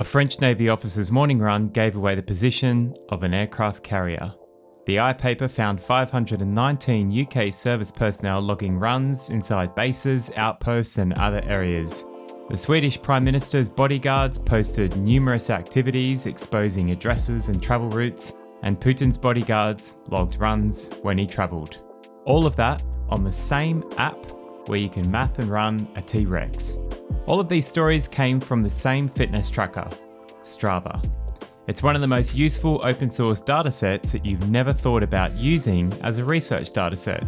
A French Navy officer's morning run gave away the position of an aircraft carrier. The iPaper found 519 UK service personnel logging runs inside bases, outposts and other areas. The Swedish Prime Minister's bodyguards posted numerous activities exposing addresses and travel routes, and Putin's bodyguards logged runs when he travelled. All of that on the same app where you can map and run a T-Rex. All of these stories came from the same fitness tracker, Strava. It's one of the most useful open source datasets that you've never thought about using as a research dataset.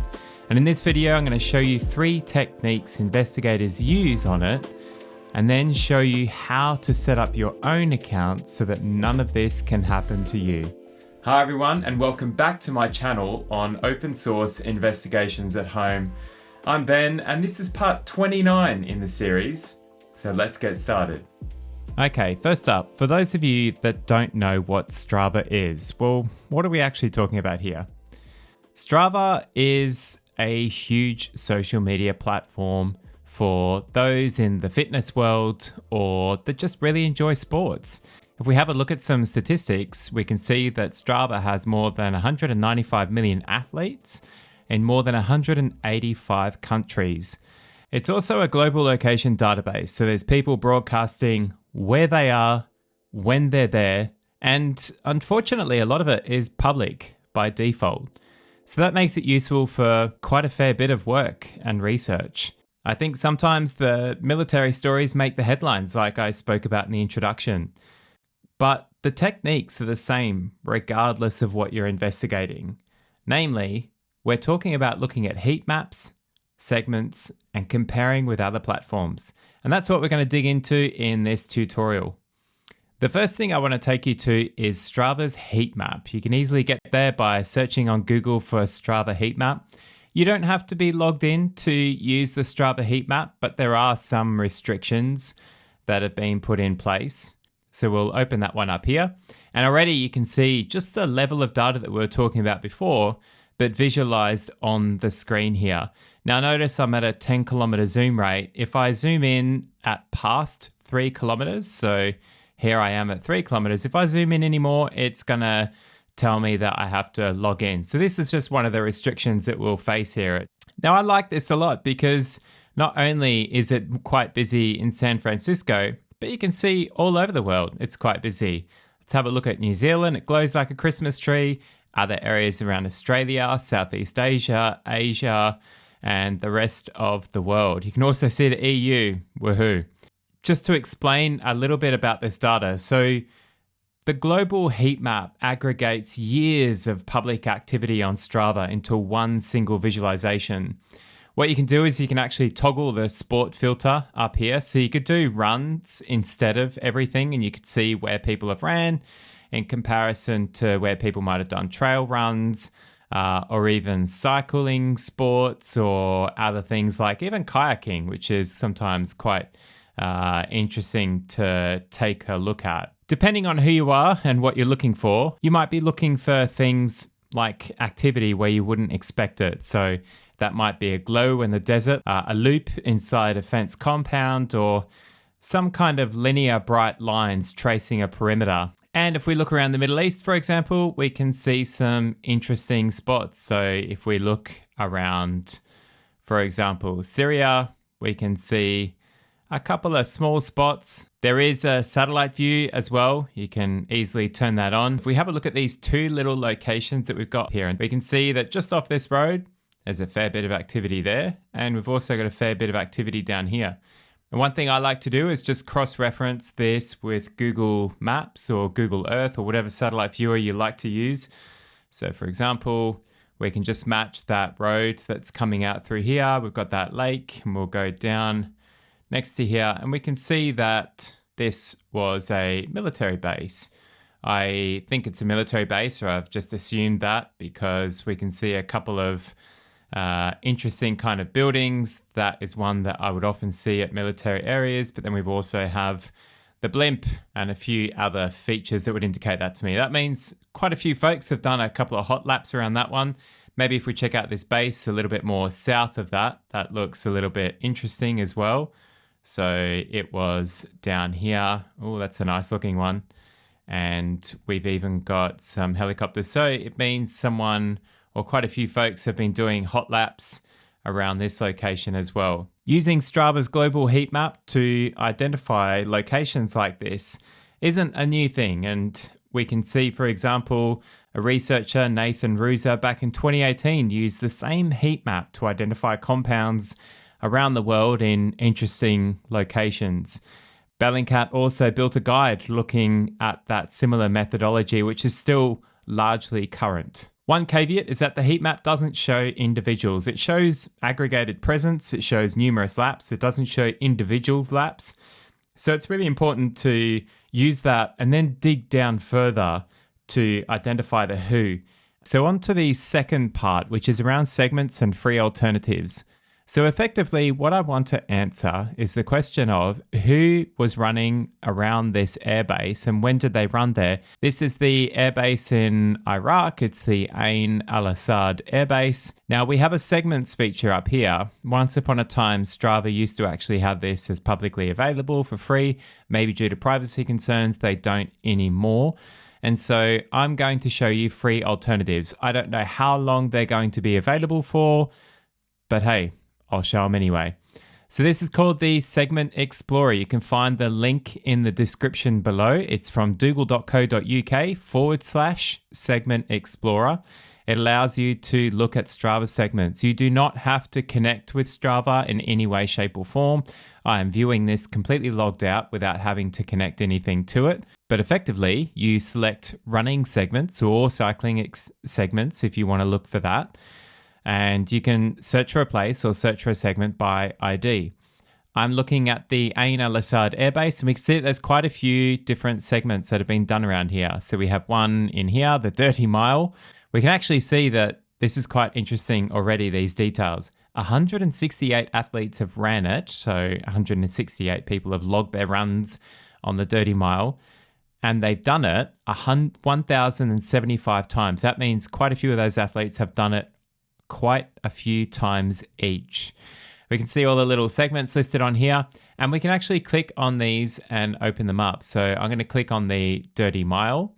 And in this video, I'm going to show you 3 techniques investigators use on it, and then show you how to set up your own account so that none of this can happen to you. Hi everyone, and welcome back to my channel on open source investigations at home. I'm Ben, and this is part 29 in the series, so let's get started. Okay, first up, for those of you that don't know what Strava is, well, what are we actually talking about here? Strava is a huge social media platform for those in the fitness world or that just really enjoy sports. If we have a look at some statistics, we can see that Strava has more than 195 million athletes in more than 185 countries. It's also a global location database, so there's people broadcasting where they are, when they're there, and unfortunately a lot of it is public by default. So that makes it useful for quite a fair bit of work and research. I think sometimes the military stories make the headlines, like I spoke about in the introduction. But the techniques are the same regardless of what you're investigating. Namely, we're talking about looking at heat maps, segments, and comparing with other platforms. And that's what we're going to dig into in this tutorial. The first thing I want to take you to is Strava's heat map. You can easily get there by searching on Google for Strava heat map. You don't have to be logged in to use the Strava heat map, but there are some restrictions that have been put in place. So we'll open that one up here. And already you can see just the level of data that we were talking about before, but visualized on the screen here. Now notice I'm at a 10 kilometer zoom rate. If I zoom in at past 3 kilometers, so here I am at 3 kilometers. If I zoom in anymore, it's gonna tell me that I have to log in. So this is just one of the restrictions that we'll face here. Now I like this a lot because not only is it quite busy in San Francisco, but you can see all over the world it's quite busy. Let's have a look at New Zealand. It glows like a Christmas tree. Other areas around Australia, Southeast Asia, Asia, and the rest of the world. You can also see the EU, woohoo. Just to explain a little bit about this data. So the global heat map aggregates years of public activity on Strava into one single visualization. What you can do is you can actually toggle the sport filter up here. So you could do runs instead of everything, and you could see where people have ran in comparison to where people might have done trail runs, or even cycling sports or other things like even kayaking, which is sometimes quite interesting to take a look at. Depending on who you are and what you're looking for, you might be looking for things like activity where you wouldn't expect it. So that might be a glow in the desert, a loop inside a fenced compound, or some kind of linear bright lines tracing a perimeter. And if we look around the Middle East, for example, we can see some interesting spots. So if we look around, for example, Syria, we can see a couple of small spots. There is a satellite view as well. You can easily turn that on. If we have a look at these 2 little locations that we've got here, and we can see that just off this road, there's a fair bit of activity there. And we've also got a fair bit of activity down here. And one thing I like to do is just cross-reference this with Google Maps or Google Earth or whatever satellite viewer you like to use. So for example, we can just match that road that's coming out through here. We've got that lake, and we'll go down next to here, and we can see that this was a military base. I think it's a military base, or I've just assumed that because we can see a couple of interesting kind of buildings. That is one that I would often see at military areas, but then we've also have the blimp and a few other features that would indicate that to me. That means quite a few folks have done a couple of hot laps around that one. Maybe if we check out this base a little bit more south of that, that looks a little bit interesting as well. So it was down here. Oh, that's a nice looking one. And we've even got some helicopters. So it means someone or quite a few folks have been doing hot laps around this location as well. Using Strava's global heat map to identify locations like this isn't a new thing. And we can see, for example, a researcher, Nathan Ruza, back in 2018 used the same heat map to identify compounds around the world in interesting locations. Bellingcat also built a guide looking at that similar methodology, which is still largely current. One caveat is that the heat map doesn't show individuals. It shows aggregated presence, it shows numerous laps, it doesn't show individuals' laps. So it's really important to use that and then dig down further to identify the who. So on to the second part, which is around segments and free alternatives. So effectively, what I want to answer is the question of who was running around this airbase and when did they run there? This is the airbase in Iraq. It's the Ain al-Assad airbase. Now, we have a segments feature up here. Once upon a time, Strava used to actually have this as publicly available for free. Maybe due to privacy concerns, they don't anymore. And so I'm going to show you free alternatives. I don't know how long they're going to be available for, but hey, I'll show them anyway. So this is called the Segment Explorer. You can find the link in the description below. It's from dougal.co.uk/Segment Explorer. It allows you to look at Strava segments. You do not have to connect with Strava in any way, shape, or form. I am viewing this completely logged out without having to connect anything to it. But effectively, you select running segments or cycling segments if you want to look for that. And you can search for a place or search for a segment by ID. I'm looking at the Ain al-Assad airbase, and we can see that there's quite a few different segments that have been done around here. So we have one in here, the Dirty Mile. We can actually see that this is quite interesting already, these details. 168 athletes have ran it, so 168 people have logged their runs on the Dirty Mile, and they've done it 1,075 times. That means quite a few of those athletes have done it quite a few times each. We can see all the little segments listed on here, and we can actually click on these and open them up. So I'm going to click on the Dirty Mile,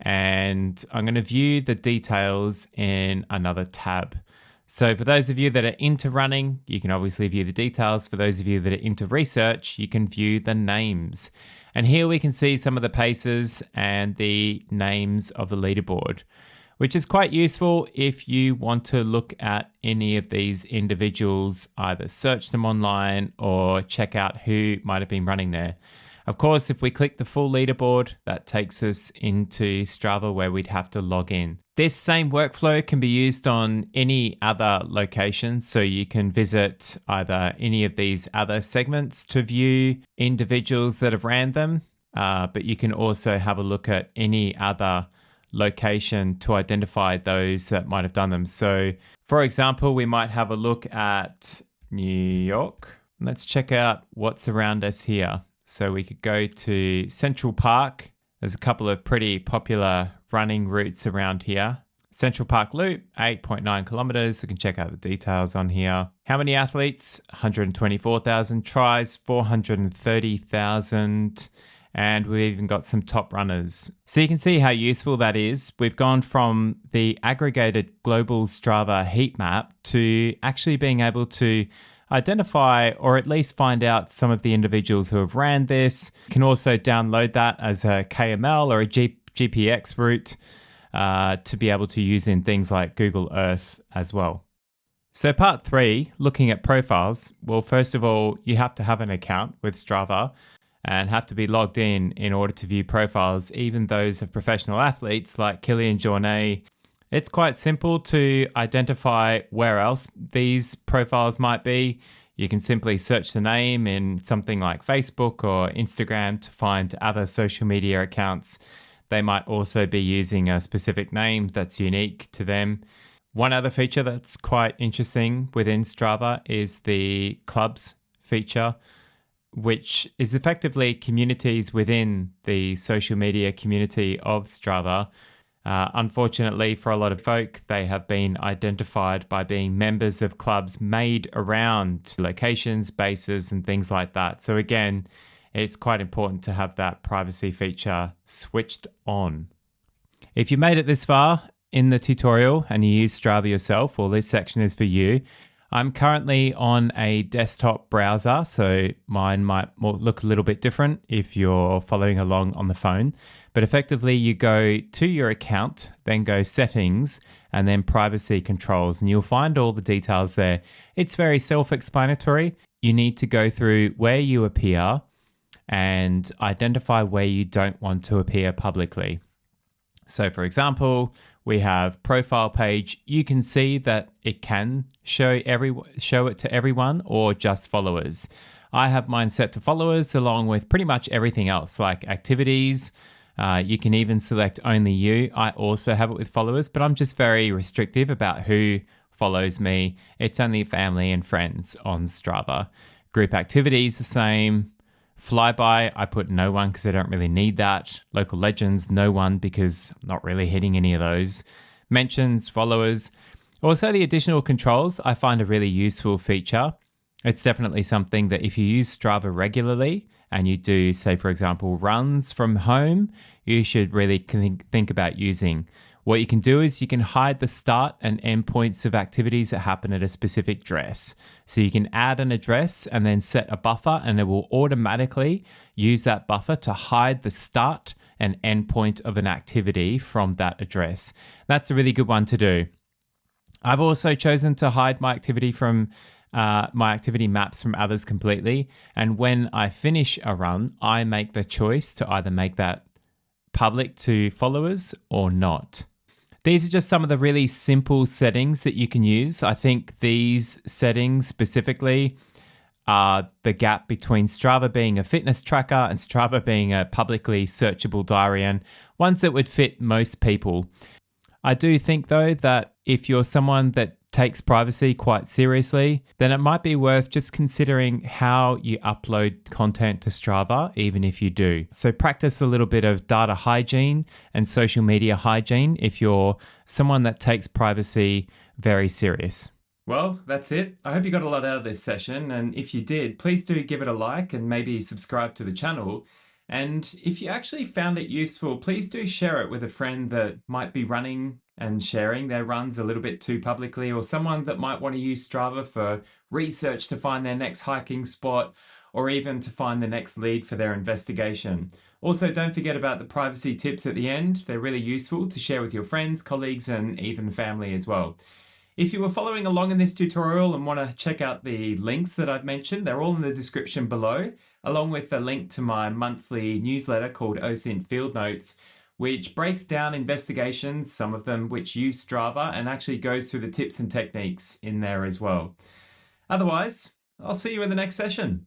and I'm going to view the details in another tab. So for those of you that are into running, you can obviously view the details. For those of you that are into research, you can view the names. And here we can see some of the paces and the names of the leaderboard, which is quite useful if you want to look at any of these individuals, either search them online or check out who might have been running there. Of course, if we click the full leaderboard, that takes us into Strava where we'd have to log in. This same workflow can be used on any other location. So you can visit either any of these other segments to view individuals that have ran them, but you can also have a look at any other location to identify those that might have done them. So for example, we might have a look at New York. Let's check out what's around us here. So we could go to Central Park. There's a couple of pretty popular running routes around here. Central Park Loop, 8.9 kilometers. We can check out the details on here. How many athletes? 124,000 tries, 430,000. And we've even got some top runners. So you can see how useful that is. We've gone from the aggregated global Strava heat map to actually being able to identify or at least find out some of the individuals who have ran this. You can also download that as a KML or a GPX route to be able to use in things like Google Earth as well. So part 3, looking at profiles. Well, first of all, you have to have an account with Strava and have to be logged in order to view profiles, even those of professional athletes like Kilian Jornet. It's quite simple to identify where else these profiles might be. You can simply search the name in something like Facebook or Instagram to find other social media accounts. They might also be using a specific name that's unique to them. One other feature that's quite interesting within Strava is the clubs feature, which is effectively communities within the social media community of Strava. Unfortunately, for a lot of folk, they have been identified by being members of clubs made around locations, bases, and things like that. So, again, it's quite important to have that privacy feature switched on. If you made it this far in the tutorial and you use Strava yourself, well, this section is for you. I'm currently on a desktop browser, so mine might look a little bit different if you're following along on the phone. But effectively, you go to your account, then go settings, and then privacy controls, and you'll find all the details there. It's very self-explanatory. You need to go through where you appear and identify where you don't want to appear publicly. So for example, we have profile page. You can see that it can show it to everyone or just followers. I have mine set to followers along with pretty much everything else like activities. You can even select only you. I also have it with followers, but I'm just very restrictive about who follows me. It's only family and friends on Strava. Group activities, the same. Flyby, I put no one because I don't really need that. Local legends, no one because I'm not really hitting any of those. Mentions, followers. Also, the additional controls I find a really useful feature. It's definitely something that if you use Strava regularly and you do, say, for example, runs from home, you should really think about using. What you can do is you can hide the start and end points of activities that happen at a specific address. So you can add an address and then set a buffer, and it will automatically use that buffer to hide the start and end point of an activity from that address. That's a really good one to do. I've also chosen to hide my activity from my activity maps from others completely. And when I finish a run, I make the choice to either make that public to followers or not. These are just some of the really simple settings that you can use. I think these settings specifically are the gap between Strava being a fitness tracker and Strava being a publicly searchable diary, and ones that would fit most people. I do think, though, that if you're someone that takes privacy quite seriously, then it might be worth just considering how you upload content to Strava, even if you do. So practice a little bit of data hygiene and social media hygiene if you're someone that takes privacy very serious. Well, that's it. I hope you got a lot out of this session. And if you did, please do give it a like and maybe subscribe to the channel. And if you actually found it useful, please do share it with a friend that might be running and sharing their runs a little bit too publicly, or someone that might want to use Strava for research to find their next hiking spot, or even to find the next lead for their investigation. Also, don't forget about the privacy tips at the end. They're really useful to share with your friends, colleagues, and even family as well. If you were following along in this tutorial and want to check out the links that I've mentioned, they're all in the description below, along with a link to my monthly newsletter called OSINT Field Notes, which breaks down investigations, some of them which use Strava, and actually goes through the tips and techniques in there as well. Otherwise, I'll see you in the next session.